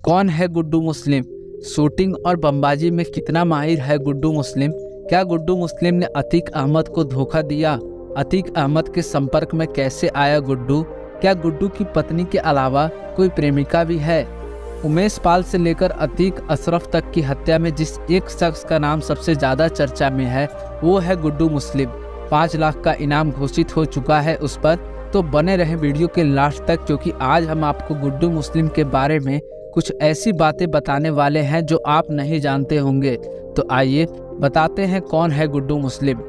कौन है गुड्डू मुस्लिम? शूटिंग और बमबाजी में कितना माहिर है गुड्डू मुस्लिम? क्या गुड्डू मुस्लिम ने अतीक अहमद को धोखा दिया? अतीक अहमद के संपर्क में कैसे आया गुड्डू? क्या गुड्डू की पत्नी के अलावा कोई प्रेमिका भी है? उमेश पाल से लेकर अतीक अशरफ तक की हत्या में जिस एक शख्स का नाम सबसे ज़्यादा चर्चा में है वो है गुड्डू मुस्लिम। 5 लाख का इनाम घोषित हो चुका है उस पर, तो बने रहे वीडियो के लास्ट तक, क्योंकि आज हम आपको गुड्डू मुस्लिम के बारे में कुछ ऐसी बातें बताने वाले हैं जो आप नहीं जानते होंगे। तो आइए बताते हैं कौन है गुड्डू मुस्लिम।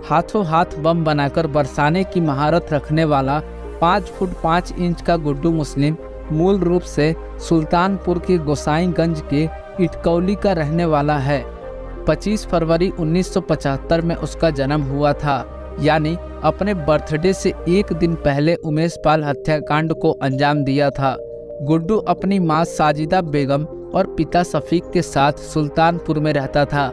हाथों हाथ बम बनाकर बरसाने की महारत रखने वाला 5 फुट 5 इंच का गुड्डू मुस्लिम मूल रूप से सुल्तानपुर के गोसाईगंज के इटकौली का रहने वाला है। 25 फरवरी 1975 में उसका जन्म हुआ था, यानी अपने बर्थडे से एक दिन पहले उमेश पाल हत्याकांड को अंजाम दिया था। गुड्डू अपनी मां साजिदा बेगम और पिता शफीक के साथ सुल्तानपुर में रहता था।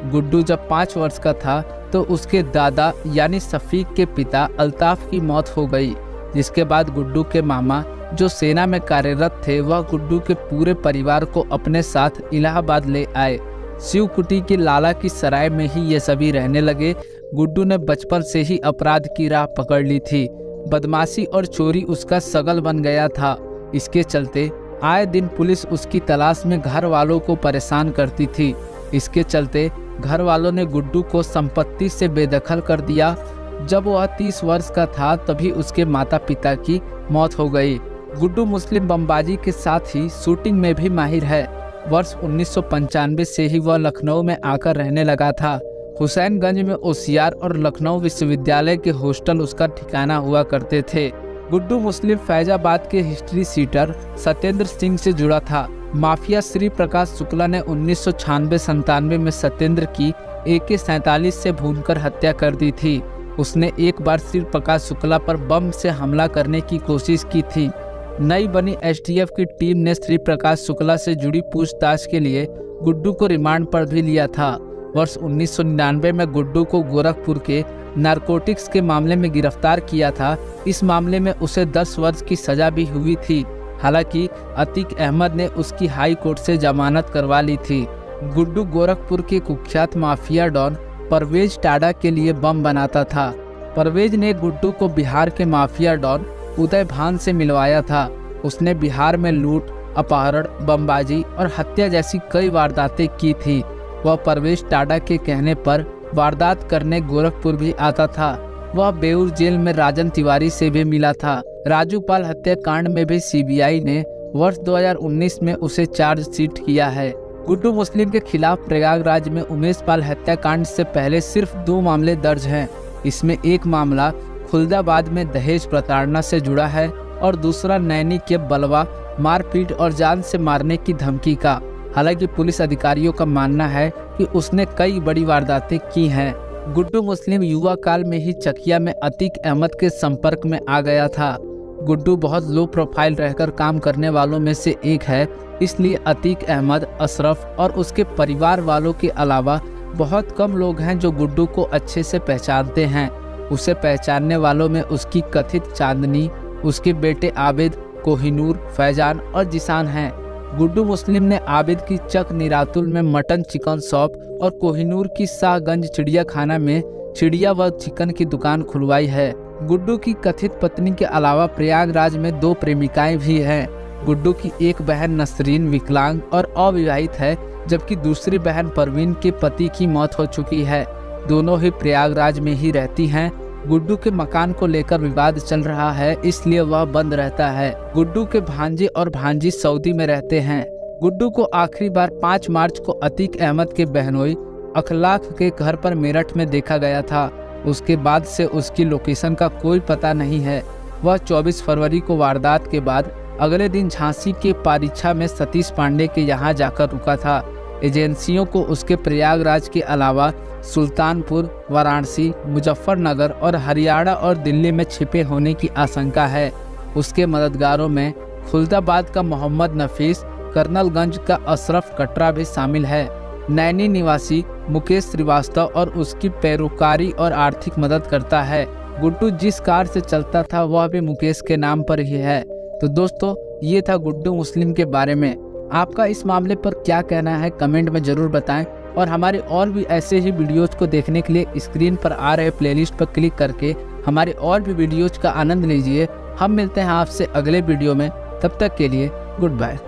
गुड्डू जब 5 वर्ष का था तो उसके दादा यानी शफीक के पिता अल्ताफ की मौत हो गई, जिसके बाद गुड्डू के मामा जो सेना में कार्यरत थे वह गुड्डू के पूरे परिवार को अपने साथ इलाहाबाद ले आए। शिवकुटी के लाला की सराय में ही ये सभी रहने लगे। गुड्डू ने बचपन से ही अपराध की राह पकड़ ली थी। बदमाशी और चोरी उसका सगल बन गया था। इसके चलते आए दिन पुलिस उसकी तलाश में घर वालों को परेशान करती थी। इसके चलते घर वालों ने गुड्डू को संपत्ति से बेदखल कर दिया। जब वह 30 वर्ष का था तभी उसके माता पिता की मौत हो गई। गुड्डू मुस्लिम बमबाजी के साथ ही शूटिंग में भी माहिर है। वर्ष 1995 से ही वह लखनऊ में आकर रहने लगा था। हुसैनगंज में ओसियार और लखनऊ विश्वविद्यालय के हॉस्टल उसका ठिकाना हुआ करते थे। गुड्डू मुस्लिम फैजाबाद के हिस्ट्री सीटर सत्येंद्र सिंह से जुड़ा था। माफिया श्री प्रकाश शुक्ला ने 1996-97 में सत्येंद्र की AK-47 से भूनकर हत्या कर दी थी। उसने एक बार श्री प्रकाश शुक्ला पर बम से हमला करने की कोशिश की थी। नई बनी STF की टीम ने श्री प्रकाश शुक्ला से जुड़ी पूछताछ के लिए गुड्डू को रिमांड पर भी लिया था। वर्ष 1999 में गुड्डू को गोरखपुर के नारकोटिक्स के मामले में गिरफ्तार किया था। इस मामले में उसे 10 वर्ष की सजा भी हुई थी। हालांकि अतीक अहमद ने उसकी हाई कोर्ट से जमानत करवा ली थी। गुड्डू गोरखपुर के कुख्यात माफिया डॉन परवेज टाडा के लिए बम बनाता था। परवेज ने गुड्डू को बिहार के माफिया डॉन उदय भान से मिलवाया था। उसने बिहार में लूट, अपहरण, बमबाजी और हत्या जैसी कई वारदातें की थी। वह परवेज टाडा के कहने पर वारदात करने गोरखपुर भी आता था। वह बेऊर जेल में राजन तिवारी से भी मिला था। राजू पाल हत्याकांड में भी CBI ने वर्ष 2019 में उसे चार्जशीट किया है। गुड्डू मुस्लिम के खिलाफ प्रयागराज में उमेश पाल हत्याकांड से पहले सिर्फ 2 मामले दर्ज हैं। इसमें एक मामला खुलदाबाद में दहेज प्रताड़ना से जुड़ा है और दूसरा नैनी के बलवा, मारपीट और जान से मारने की धमकी का। हालांकि पुलिस अधिकारियों का मानना है कि उसने कई बड़ी वारदातें की हैं। गुड्डू मुस्लिम युवा काल में ही चकिया में अतीक अहमद के संपर्क में आ गया था। गुड्डू बहुत लो प्रोफाइल रहकर काम करने वालों में से एक है, इसलिए अतीक अहमद, अशरफ और उसके परिवार वालों के अलावा बहुत कम लोग हैं जो गुड्डू को अच्छे से पहचानते हैं। उसे पहचानने वालों में उसकी कथित चांदनी, उसके बेटे आबिद, कोहिनूर, फैजान और जिसान हैं। गुड्डू मुस्लिम ने आबिद की चक निरातुल में मटन चिकन शॉप और कोहिनूर की शाहगंज चिड़ियाखाना में चिड़िया व चिकन की दुकान खुलवाई है। गुड्डू की कथित पत्नी के अलावा प्रयागराज में 2 प्रेमिकाएं भी हैं। गुड्डू की एक बहन नसरीन विकलांग और अविवाहित है, जबकि दूसरी बहन परवीन के पति की मौत हो चुकी है। दोनों ही प्रयागराज में ही रहती हैं। गुड्डू के मकान को लेकर विवाद चल रहा है, इसलिए वह बंद रहता है। गुड्डू के भांजे और भांजी सऊदी में रहते हैं। गुड्डू को आखिरी बार 5 मार्च को अतीक अहमद के बहनोई अखलाक के घर पर मेरठ में देखा गया था। उसके बाद से उसकी लोकेशन का कोई पता नहीं है। वह 24 फरवरी को वारदात के बाद अगले दिन झांसी के पारीछा में सतीश पांडे के यहाँ जाकर रुका था। एजेंसियों को उसके प्रयागराज के अलावा सुल्तानपुर, वाराणसी, मुजफ्फरनगर और हरियाणा और दिल्ली में छिपे होने की आशंका है। उसके मददगारों में खुलदाबाद का मोहम्मद नफीस, कर्नलगंज का अशरफ कटरा भी शामिल है। नैनी निवासी मुकेश श्रीवास्तव और उसकी पैरोकारी और आर्थिक मदद करता है। गुड्डू जिस कार से चलता था वह भी मुकेश के नाम पर ही है। तो दोस्तों ये था गुड्डू मुस्लिम के बारे में। आपका इस मामले पर क्या कहना है कमेंट में ज़रूर बताएं। और हमारे और भी ऐसे ही वीडियोज़ को देखने के लिए स्क्रीन पर आ रहे प्लेलिस्ट पर क्लिक करके हमारे और भी वीडियोज़ का आनंद लीजिए। हम मिलते हैं आपसे अगले वीडियो में, तब तक के लिए गुड बाय।